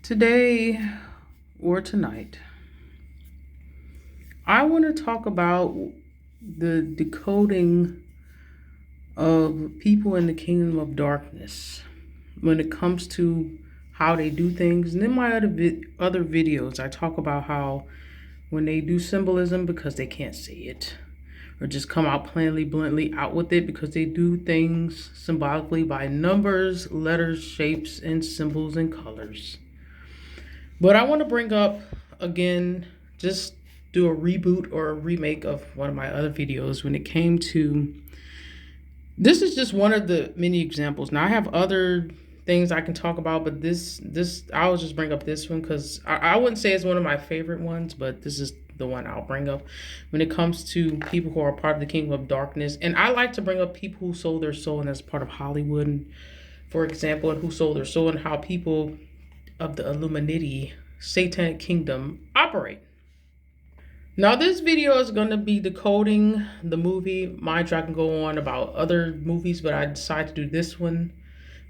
Today or tonight, I want to talk about the decoding of people in the kingdom of darkness when it comes to how they do things. And in my other videos, I talk about how when they do symbolism because they can't see it, or just come out plainly, bluntly out with it because they do things symbolically by numbers, letters, shapes, and symbols and colors. But I want to bring up again, just do a reboot or a remake of one of my other videos when it came to, this is just one of the many examples. Now I have other things I can talk about, but this I'll just bring up this one because I wouldn't say it's one of my favorite ones, but this is the one I'll bring up when it comes to people who are part of the kingdom of darkness. And I like to bring up people who sold their soul and as part of Hollywood, and, for example, and who sold their soul and how people of the illuminati satanic kingdom operate. Now this video is going to be decoding the movie. Mind you, I can go on about other movies, but I decided to do this one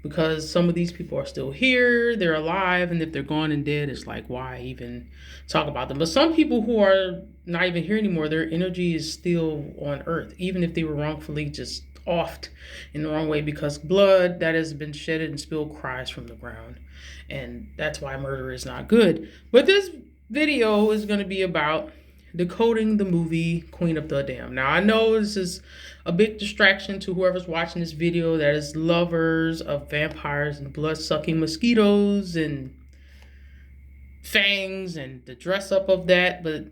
because some of these people are still here, they're alive, and if they're gone and dead, it's like, why even talk about them? But some people who are not even here anymore, their energy is still on earth, even if they were wrongfully just offed in the wrong way, because blood that has been shedded and spilled cries from the ground. And that's why murder is not good. But this video is going to be about decoding the movie Queen of the Damned. Now I know this is a big distraction to whoever's watching this video that is lovers of vampires and blood-sucking mosquitoes and fangs and the dress up of that, but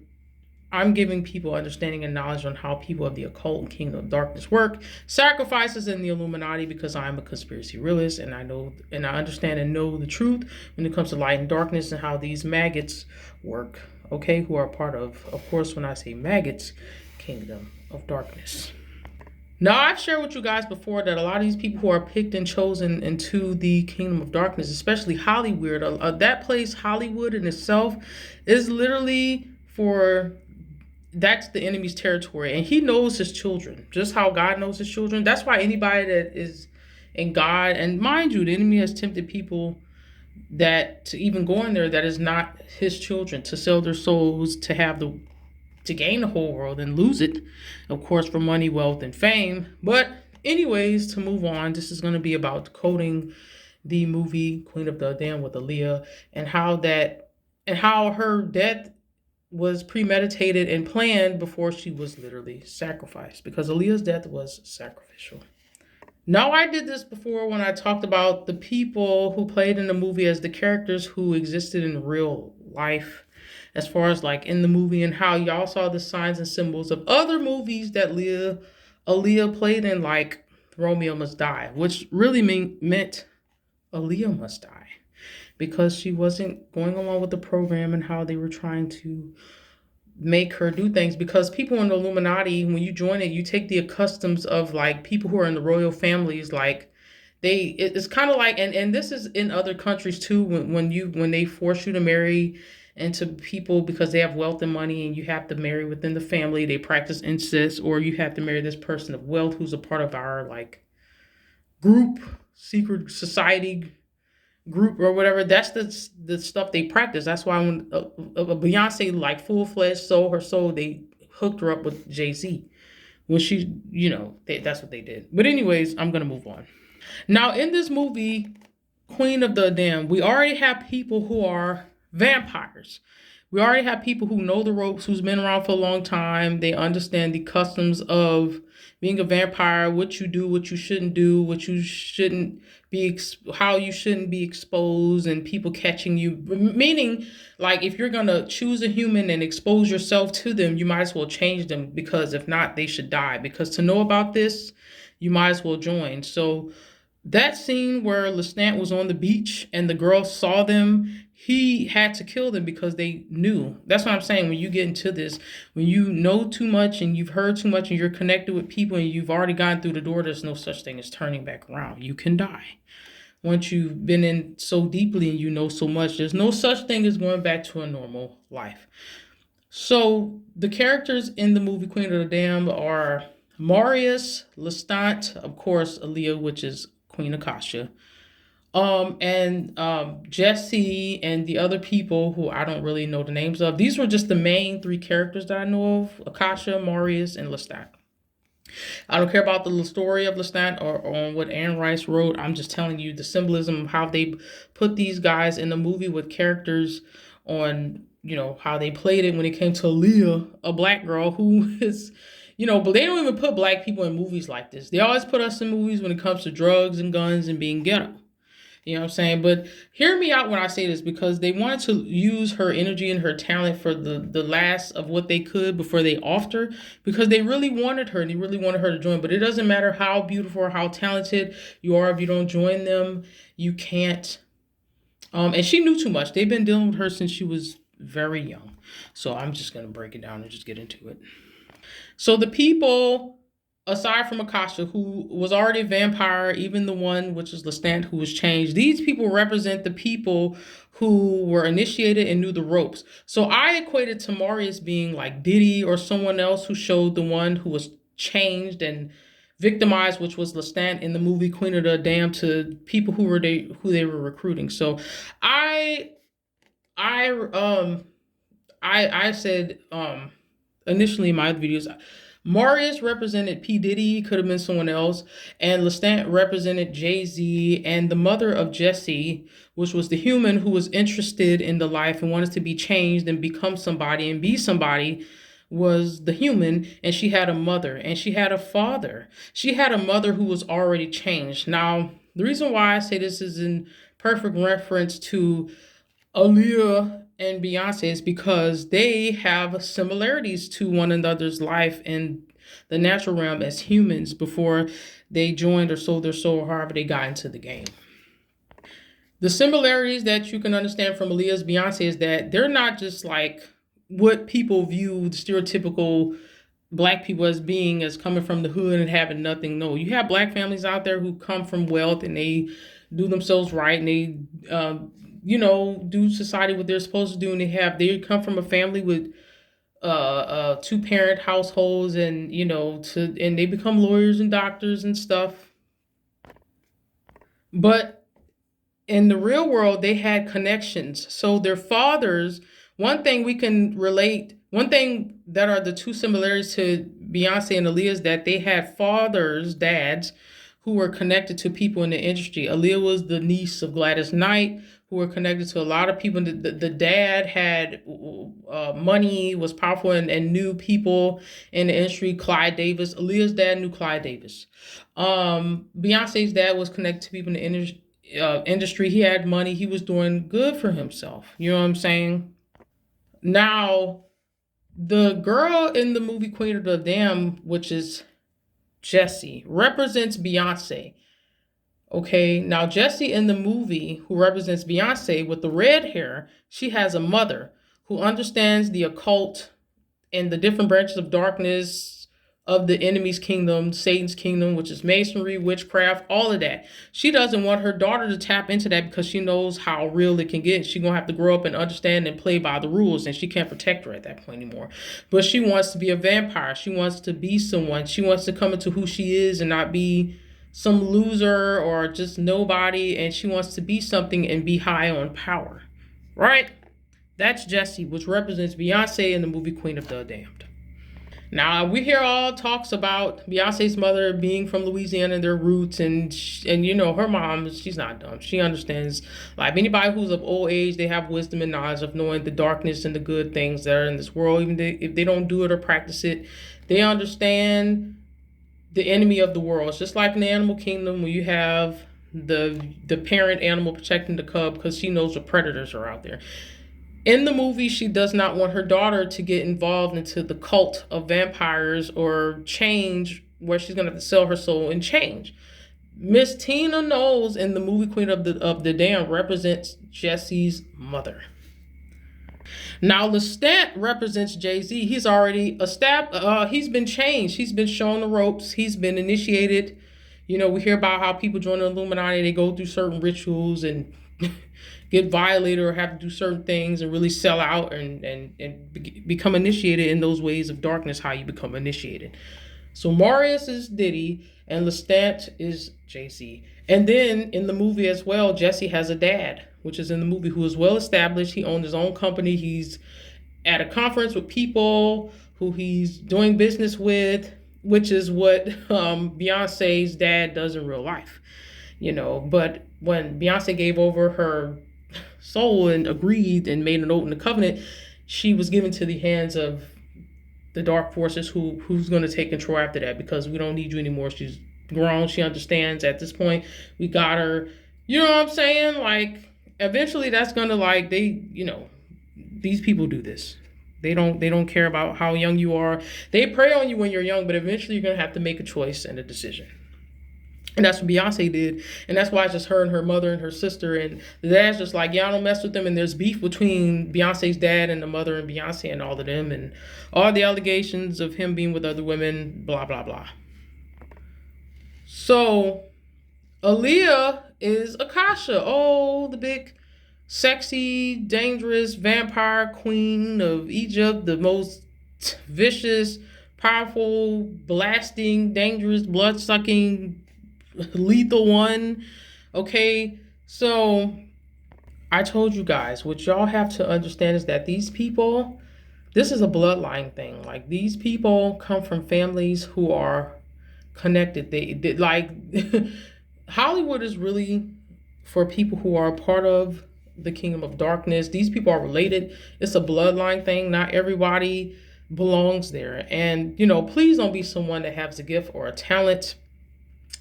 I'm giving people understanding and knowledge on how people of the occult and kingdom of darkness work, sacrifices in the Illuminati, because I'm a conspiracy realist and I know and I understand and know the truth when it comes to light and darkness and how these maggots work, okay, who are part of course, when I say maggots, kingdom of darkness. Now, I've shared with you guys before that a lot of these people who are picked and chosen into the kingdom of darkness, especially Hollywood, that place, Hollywood in itself, is literally that's the enemy's territory. And he knows his children, just how God knows his children. That's why anybody that is in God, and mind you, the enemy has tempted people that to even go in there that is not his children, to sell their souls, to gain the whole world and lose it, of course, for money, wealth, and fame. But anyways, to move on, this is going to be about decoding the movie Queen of the Damned with Aaliyah, and how her death was premeditated and planned before she was literally sacrificed, because Aaliyah's death was sacrificial. Now, I did this before when I talked about the people who played in the movie as the characters who existed in real life, as far as like in the movie, and how y'all saw the signs and symbols of other movies that Aaliyah played in, like Romeo Must Die, which really meant Aaliyah must die, because she wasn't going along with the program and how they were trying to make her do things. Because people in the Illuminati, when you join it, you take the customs of like people who are in the royal families, like it's kind of like, and this is in other countries too, when they force you to marry into people because they have wealth and money, and you have to marry within the family, they practice incest, or you have to marry this person of wealth who's a part of our like group, secret society group or whatever. That's the stuff they practice. That's why when Beyonce like full-fledged sold her soul, they hooked her up with Jay-Z when she, that's what they did. But anyways, I'm gonna move on. Now, in this movie Queen of the Damned, we already have people who are vampires. We already have people who know the ropes, who's been around for a long time. They understand the customs of being a vampire, what you do, what you shouldn't do, what you shouldn't be, how you shouldn't be exposed, and people catching you. Meaning, like, if you're going to choose a human and expose yourself to them, you might as well change them, because if not, they should die. Because to know about this, you might as well join. So that scene where Lestat was on the beach and the girl saw them, he had to kill them because they knew. That's what I'm saying. When you get into this, when you know too much and you've heard too much and you're connected with people and you've already gone through the door, there's no such thing as turning back around. You can die. Once you've been in so deeply and you know so much, there's no such thing as going back to a normal life. So the characters in the movie Queen of the Damned are Marius, Lestat, of course, Aaliyah, which is Queen Akasha, Jesse and the other people who I don't really know the names of. These were just the main three characters that I know of: Akasha, Marius, and Lestat. I don't care about the story of Lestat or on what Anne Rice wrote. I'm just telling you the symbolism of how they put these guys in the movie with characters on, how they played it when it came to Leah, a black girl who is, but they don't even put black people in movies like this. They always put us in movies when it comes to drugs and guns and being ghetto. You know what I'm saying? But hear me out when I say this, because they wanted to use her energy and her talent for the last of what they could before they offed her, because they really wanted her and they really wanted her to join. But it doesn't matter how beautiful or how talented you are, if you don't join them, you can't. And she knew too much. They've been dealing with her since she was very young. So I'm just going to break it down and just get into it. So the people, aside from Akasha, who was already a vampire, even the one which is Lestat, who was changed, these people represent the people who were initiated and knew the ropes. So I equated Tamari as being like Diddy or someone else who showed the one who was changed and victimized, which was Lestat in the movie Queen of the Damned, to people who they were recruiting. So I I um I said initially in my videos, Marius represented P. Diddy, could have been someone else, and Lestat represented Jay-Z, and the mother of Jesse, which was the human who was interested in the life and wanted to be changed and become somebody and be somebody, was the human, and she had a mother and she had a father. She had a mother who was already changed. Now, the reason why I say this is in perfect reference to Aaliyah and Beyonce is because they have similarities to one another's life in the natural realm as humans before they joined or sold their soul, however they got into the game. The similarities that you can understand from Aaliyah's Beyonce is that they're not just like what people view the stereotypical black people as being, as coming from the hood and having nothing. No, you have black families out there who come from wealth and they do themselves right, and they do society what they're supposed to do, and they come from a family with two-parent households, and and they become lawyers and doctors and stuff. But in the real world, they had connections. So their fathers, one thing that are the two similarities to Beyonce and Aaliyah is that they had dads, who were connected to people in the industry. Aaliyah was the niece of Gladys Knight, who were connected to a lot of people. The dad had money, was powerful, and knew people in the industry. Clyde Davis. Aaliyah's dad knew Clyde Davis. Beyonce's dad was connected to people in the industry. He had money. He was doing good for himself. You know what I'm saying? Now, the girl in the movie Queen of the Damned, which is Jessie, represents Beyonce. Okay, now Jessie in the movie, who represents Beyonce with the red hair, she has a mother who understands the occult and the different branches of darkness of the enemy's kingdom, Satan's kingdom, which is masonry, witchcraft, all of that. She doesn't want her daughter to tap into that because she knows how real it can get. She's going to have to grow up and understand and play by the rules, and she can't protect her at that point anymore. But she wants to be a vampire. She wants to be someone. She wants to come into who she is and not be some loser or just nobody, and she wants to be something and be high on power. Right? That's Jessie, which represents Beyonce in the movie Queen of the Damned. Now, we hear all talks about Beyonce's mother being from Louisiana, their roots, and her mom, she's not dumb. She understands, like anybody who's of old age, they have wisdom and knowledge of knowing the darkness and the good things that are in this world. Even if they don't do it or practice it, they understand the enemy of the world. It's just like in the animal kingdom when you have the parent animal protecting the cub because she knows the predators are out there. In the movie, she does not want her daughter to get involved into the cult of vampires or change, where she's going to have to sell her soul and change. Miss Tina Knowles in the movie Queen of the Damned represents Jesse's mother. Now, Lestat represents Jay-Z. He's already he's been changed. He's been shown the ropes. He's been initiated. We hear about how people join the Illuminati. They go through certain rituals and get violated or have to do certain things and really sell out and become initiated in those ways of darkness, how you become initiated. So Marius is Diddy and Lestat is Jay-Z. And then in the movie as well, Jesse has a dad, which is in the movie, who is well established. He owns his own company. He's at a conference with people who he's doing business with, which is what Beyonce's dad does in real life, you know. But when Beyonce gave over her soul and agreed and made an oath in the covenant, she was given to the hands of the dark forces who's going to take control after that, because we don't need you anymore. She's grown. She understands at this point. We got her. You know what I'm saying? Like, eventually that's going to, like, they, you know, these people do this. They don't care about how young you are. They prey on you when you're young, but eventually you're going to have to make a choice and a decision. And that's what Beyonce did. And that's why it's just her and her mother and her sister. And the dad's just like, yeah, I don't mess with them. And there's beef between Beyonce's dad and the mother and Beyonce and all of them. And all the allegations of him being with other women, blah, blah, blah. So Aaliyah is Akasha. Oh, the big, sexy, dangerous vampire queen of Egypt. The most vicious, powerful, blasting, dangerous, blood-sucking, lethal one. Okay, so I told you guys, what y'all have to understand is that these people, this is a bloodline thing. Like, these people come from families who are connected. They like Hollywood is really for people who are part of the kingdom of darkness. These people are related. It's a bloodline thing. Not everybody belongs there. And, you know, please don't be someone that has a gift or a talent.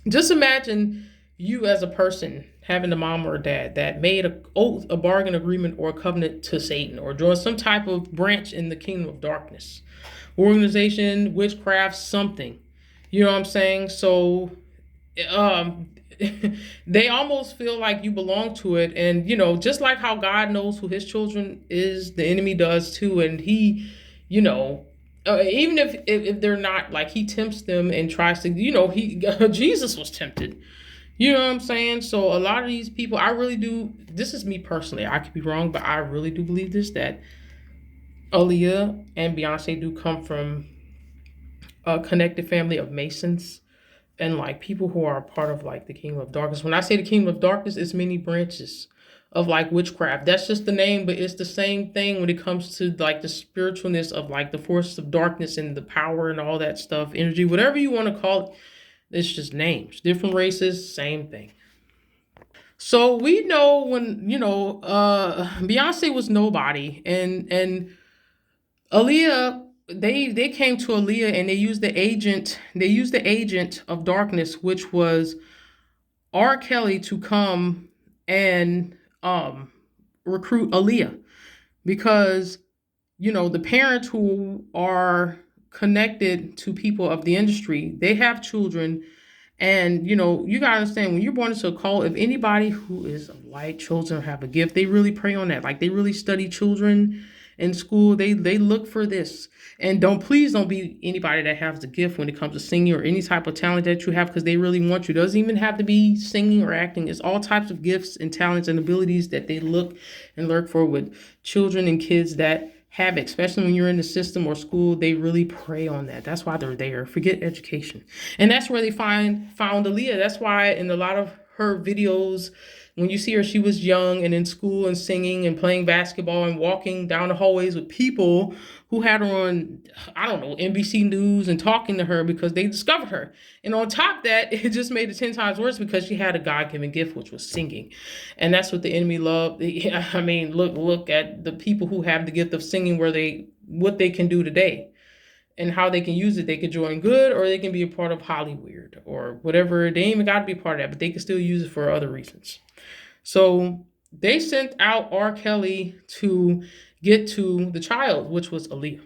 Just imagine you as a person having a mom or a dad that made a oath, a bargain agreement, or a covenant to Satan, or joined some type of branch in the kingdom of darkness, organization, witchcraft, something. You know what I'm saying? So they almost feel like you belong to it. And, you know, just like how God knows who his children is, the enemy does too. And he, you know, even if they're not, like, he tempts them and tries to, you know, Jesus was tempted. You know what I'm saying? So a lot of these people, I really do, this is me personally, I could be wrong, but I really do believe this, that Aaliyah and Beyonce do come from a connected family of Masons and, like, people who are a part of, like, the kingdom of darkness. When I say the kingdom of darkness, it's many branches of, like, witchcraft. That's just the name, but it's the same thing when it comes to, like, the spiritualness of, like, the forces of darkness and the power and all that stuff, energy, whatever you want to call it. It's just names, different races, same thing. So we know when, you know, Beyonce was nobody, and Aaliyah, they came to Aaliyah and they used the agent of darkness, which was R. Kelly, to come and recruit Aaliyah, because, you know, the parents who are connected to people of the industry, they have children. And, you know, you gotta understand, when you're born into a cult, if anybody who is of light, children have a gift, they really prey on that. Like, they really study children in school. They look for this. And please don't be anybody that has the gift when it comes to singing or any type of talent that you have, because they really want you. It doesn't even have to be singing or acting. It's all types of gifts and talents and abilities that they look and lurk for with children and kids that have it, especially when you're in the system or school. They really prey on that. That's why they're there. Forget education. And that's where they found Aaliyah. That's why in a lot of her videos, when you see her, she was young and in school and singing and playing basketball and walking down the hallways with people who had her on, I don't know, NBC News and talking to her because they discovered her. And on top of that, it just made it 10 times worse because she had a God-given gift, which was singing. And that's what the enemy loved. I mean, look at the people who have the gift of singing, what they can do today and how they can use it. They can join good, or they can be a part of Hollywood or whatever. They ain't even got to be a part of that, but they can still use it for other reasons. So they sent out R. Kelly to get to the child, which was Aaliyah.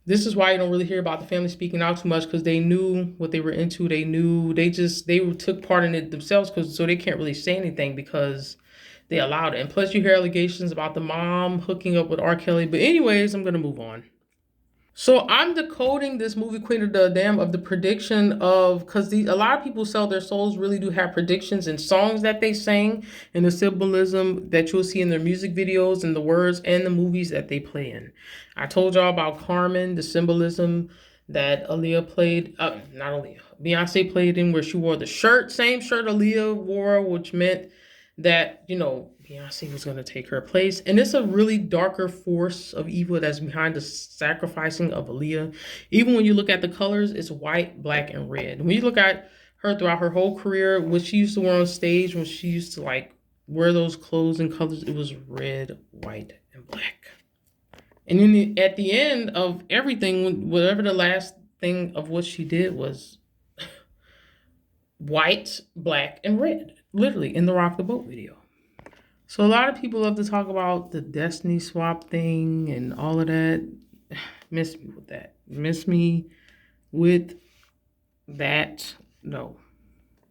This is why you don't really hear about the family speaking out too much, because they knew what they were into. They knew, they took part in it themselves, so they can't really say anything because they allowed it. And plus you hear allegations about the mom hooking up with R. Kelly. But anyways, I'm going to move on. So I'm decoding this movie Queen of the Damned, of the prediction of, because a lot of people sell their souls really do have predictions in songs that they sing, and the symbolism that you'll see in their music videos and the words and the movies that they play in. I told y'all about Carmen, the symbolism that Aaliyah played, not Aaliyah, Beyonce played in where she wore the shirt, same shirt Aaliyah wore, which meant that, Beyonce was going to take her place. And it's a really darker force of evil that's behind the sacrificing of Aaliyah. Even when you look at the colors, it's white, black, and red. When you look at her throughout her whole career, what she used to wear on stage, when she used to like wear those clothes and colors, it was red, white, and black. And then at the end of everything, whatever the last thing of what she did was white, black, and red, literally in the Rock the Boat video. So a lot of people love to talk about the Destiny swap thing and all of that. Miss me with that. Miss me with that. No.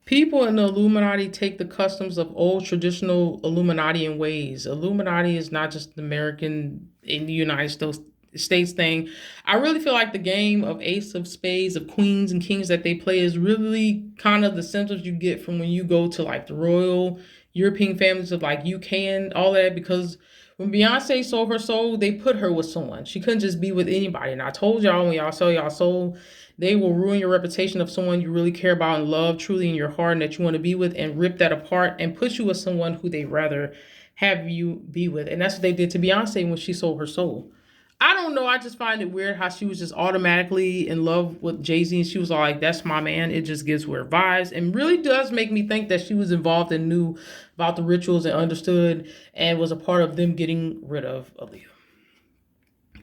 People in the Illuminati take the customs of old traditional Illuminatian ways. Illuminati is not just an American in the United States thing. I really feel like the game of ace of spades, of queens and kings that they play is really kind of the symptoms you get from when you go to like the royal European families of like UK and all that, because when Beyonce sold her soul, they put her with someone. She couldn't just be with anybody. And I told y'all, when y'all sell y'all soul, they will ruin your reputation of someone you really care about and love truly in your heart and that you want to be with, and rip that apart and put you with someone who they rather have you be with. And that's what they did to Beyonce when she sold her soul. I don't know. I just find it weird how she was just automatically in love with Jay-Z, and she was all like, that's my man. It just gives weird vibes, and really does make me think that she was involved and knew about the rituals and understood and was a part of them getting rid of Aaliyah.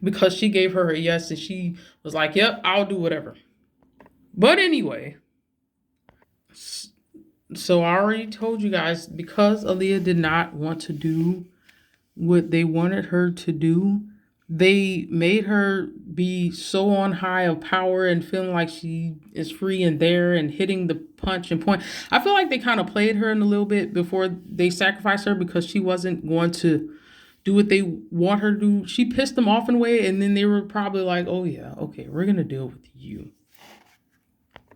Because she gave her yes, and she was like, yep, I'll do whatever. But anyway, so I already told you guys, because Aaliyah did not want to do what they wanted her to do, they made her be so on high of power and feeling like she is free and there and hitting the punch and point. I feel like they kind of played her in a little bit before they sacrificed her, because she wasn't going to do what they want her to do. She pissed them off in a way, and then they were probably like, oh yeah, okay, we're going to deal with you.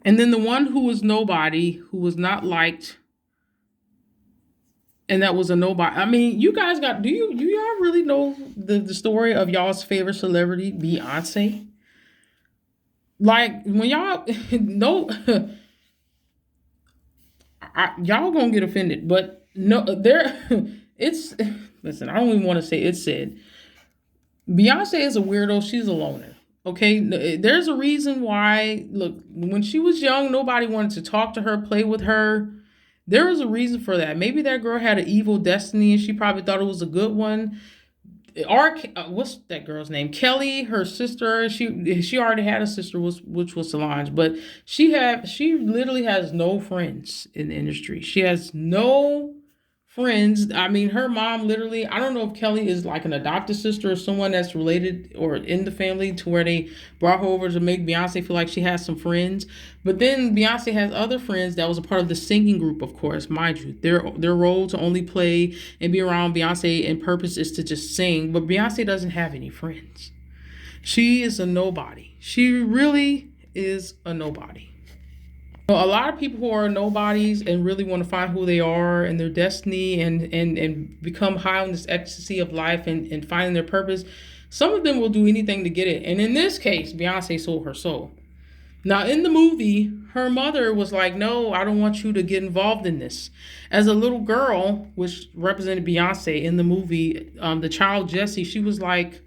And then the one who was nobody, who was not liked, and that was a nobody. I mean, you guys do y'all really know the story of y'all's favorite celebrity, Beyonce? Like, when y'all know, y'all gonna get offended, but no, listen, I don't even want to say it's said. Beyonce is a weirdo. She's a loner. Okay, there's a reason why. Look, when she was young, nobody wanted to talk to her, play with her. There was a reason for that. Maybe that girl had an evil destiny and she probably thought it was a good one. What's that girl's name? Kelly, her sister. She already had a sister, which was Solange, but she literally has no friends in the industry. She has no friends. I mean, her mom literally, I don't know if Kelly is like an adopted sister or someone that's related or in the family to where they brought her over to make Beyonce feel like she has some friends. But then Beyonce has other friends that was a part of the singing group, of course, mind you. Their role to only play and be around Beyonce and purpose is to just sing. But Beyonce doesn't have any friends. She is a nobody. She really is a nobody. A lot of people who are nobodies and really want to find who they are and their destiny and become high on this ecstasy of life and finding their purpose, some of them will do anything to get it. And in this case, Beyonce sold her soul. Now, in the movie, her mother was like, no, I don't want you to get involved in this. As a little girl, which represented Beyonce in the movie, the child Jessie, she was like,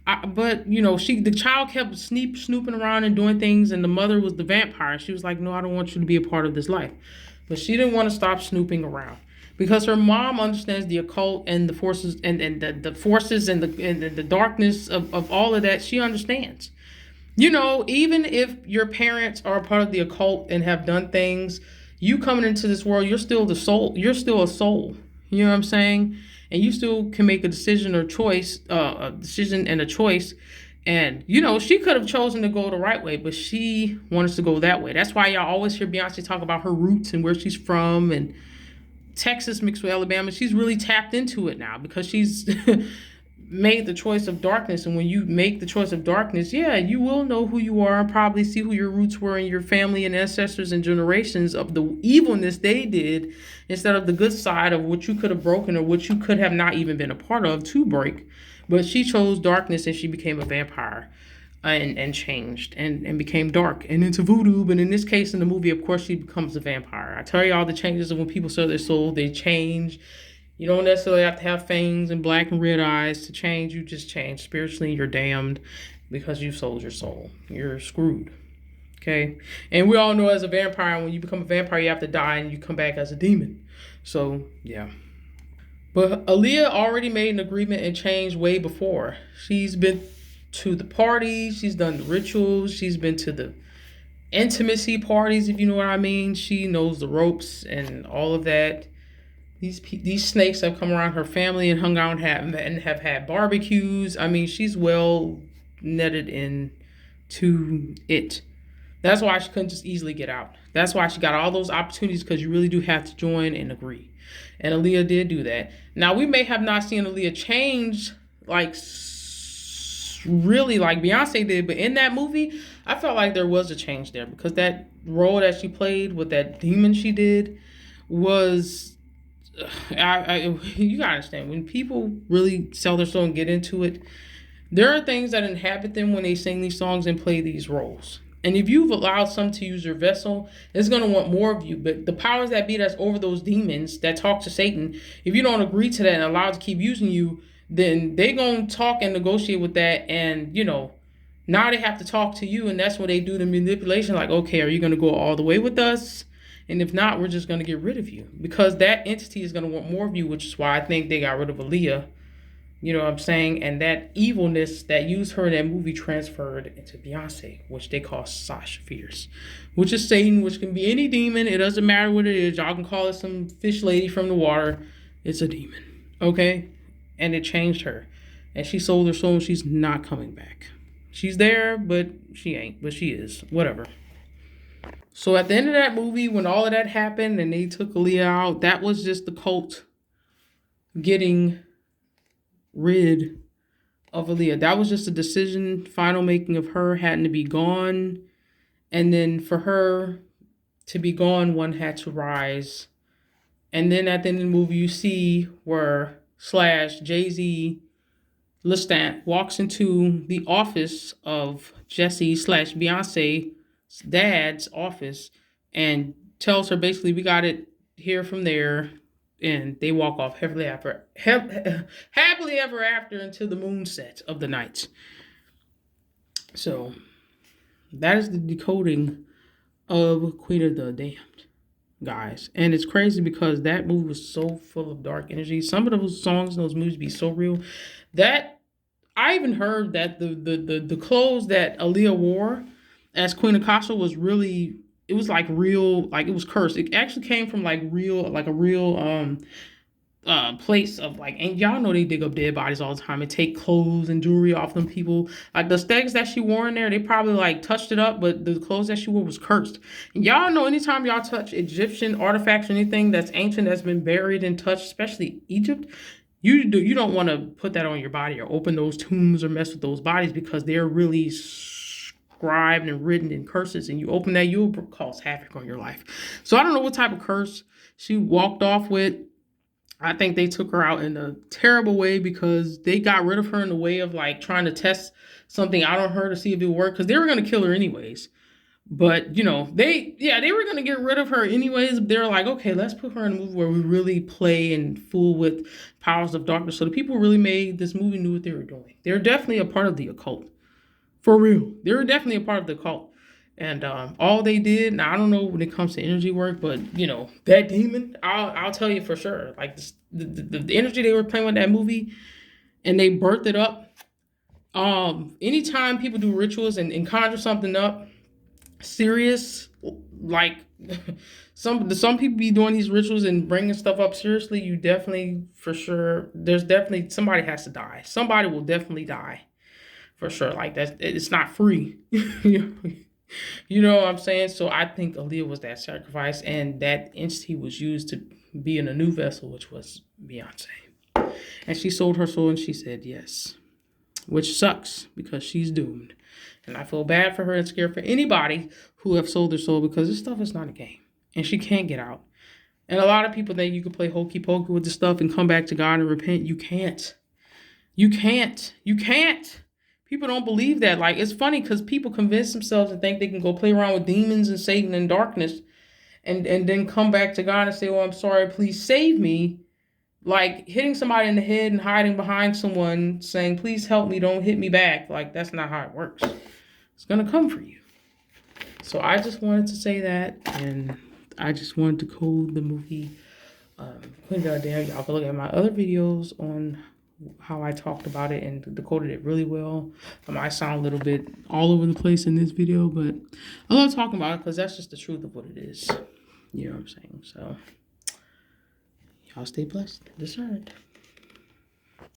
the child kept snooping around and doing things, and the mother was the vampire. She was like, no, I don't want you to be a part of this life. But she didn't want to stop snooping around because her mom understands the occult and the forces and the forces and the darkness of all of that. She understands. Even if your parents are a part of the occult and have done things, you coming into this world, you're still the soul. You're still a soul. You know what I'm saying? And you still can make a decision or choice, a decision and a choice. And, she could have chosen to go the right way, but she wanted to go that way. That's why y'all always hear Beyonce talk about her roots and where she's from and Texas mixed with Alabama. She's really tapped into it now because she's made the choice of darkness. And when you make the choice of darkness, you will know who you are and probably see who your roots were in your family and ancestors and generations of the evilness they did instead of the good side of what you could have broken or what you could have not even been a part of to break. But she chose darkness and she became a vampire. and changed and became dark and into voodoo. But in this case, in the movie, of course, she becomes a vampire. I tell you all the changes of when people sell their soul, they change. You don't necessarily have to have fangs and black and red eyes to change. You just change. Spiritually, you're damned because you sold your soul. You're screwed. Okay? And we all know as a vampire, when you become a vampire, you have to die and you come back as a demon. So, yeah. But Aaliyah already made an agreement and changed way before. She's been to the parties, she's done the rituals, she's been to the intimacy parties, if you know what I mean. She knows the ropes and all of that. These snakes have come around her family and hung out and have had barbecues. I mean, she's well netted into it. That's why she couldn't just easily get out. That's why she got all those opportunities, because you really do have to join and agree. And Aaliyah did do that. Now, we may have not seen Aaliyah change like really like Beyonce did, but in that movie, I felt like there was a change there, because that role that she played with that demon she did was... you gotta understand, when people really sell their soul and get into it, there are things that inhabit them when they sing these songs and play these roles. And if you've allowed some to use your vessel, it's going to want more of you. But the powers that be that's over those demons that talk to Satan, if you don't agree to that and allow it to keep using you, then they're going to talk and negotiate with that. And, now they have to talk to you. And that's when they do the manipulation. Like, okay, are you going to go all the way with us? And if not, we're just going to get rid of you. Because that entity is going to want more of you, which is why I think they got rid of Aaliyah. You know what I'm saying? And that evilness that used her in that movie transferred into Beyonce, which they call Sasha Fierce, which is Satan, which can be any demon. It doesn't matter what it is. Y'all can call it some fish lady from the water. It's a demon. Okay? And it changed her. And she sold her soul, and she's not coming back. She's there, but she ain't. But she is. Whatever. So at the end of that movie, when all of that happened and they took Aaliyah out, that was just the cult getting rid of Aaliyah. That was just a decision, final making of her having to be gone. And then for her to be gone, one had to rise. And then at the end of the movie, you see where Jay-Z Lestant walks into the office of Jesse/Beyonce's dad's office and tells her basically, we got it here from there. And they walk off happily ever after until the moon sets of the night. So that is the decoding of Queen of the Damned, guys. And it's crazy because that movie was so full of dark energy. Some of those songs in those movies be so real that I even heard that the clothes that Aaliyah wore as Queen of Castle was really... It was like real, like it was cursed. It actually came from like a real place of like, and y'all know they dig up dead bodies all the time and take clothes and jewelry off them people. Like the stegs that she wore in there, they probably like touched it up, but the clothes that she wore was cursed. And y'all know anytime y'all touch Egyptian artifacts or anything that's ancient, that's been buried and touched, especially Egypt, you don't want to put that on your body or open those tombs or mess with those bodies, because they're really scribed and written in curses, and you open that, you'll cause havoc on your life. So I don't know what type of curse she walked off with. I think they took her out in a terrible way, because they got rid of her in the way of like trying to test something out on her to see if it worked, because they were going to kill her anyways. But they were going to get rid of her anyways. They're like, okay, let's put her in a movie where we really play and fool with powers of darkness. So the people who really made this movie knew what they were doing. They're definitely a part of the occult. For real. They were definitely a part of the cult. And all they did, now I don't know when it comes to energy work, but, that demon, I'll tell you for sure. Like the energy they were playing with that movie, and they birthed it up. Anytime people do rituals and conjure something up, serious, like some people be doing these rituals and bringing stuff up seriously, you definitely, for sure, there's definitely, somebody has to die. Somebody will definitely die. For sure. Like that, it's not free. You know what I'm saying? So I think Aaliyah was that sacrifice, and that entity was used to be in a new vessel, which was Beyonce. And she sold her soul, and she said yes, which sucks because she's doomed. And I feel bad for her and scared for anybody who have sold their soul, because this stuff is not a game, and she can't get out. And a lot of people think you can play hokey pokey with this stuff and come back to God and repent. You can't. You can't. You can't. People don't believe that. Like, it's funny because people convince themselves and think they can go play around with demons and Satan and darkness and then come back to God and say, oh, I'm sorry, please save me. Like hitting somebody in the head and hiding behind someone saying, please help me, don't hit me back. Like, that's not how it works. It's going to come for you. So I just wanted to say that, and I just wanted to code the movie. Y'all can look at my other videos on how I talked about it and decoded it really well. I might sound a little bit all over the place in this video, but I love talking about it because that's just the truth of what it is. You know what I'm saying? So y'all stay blessed, discerned.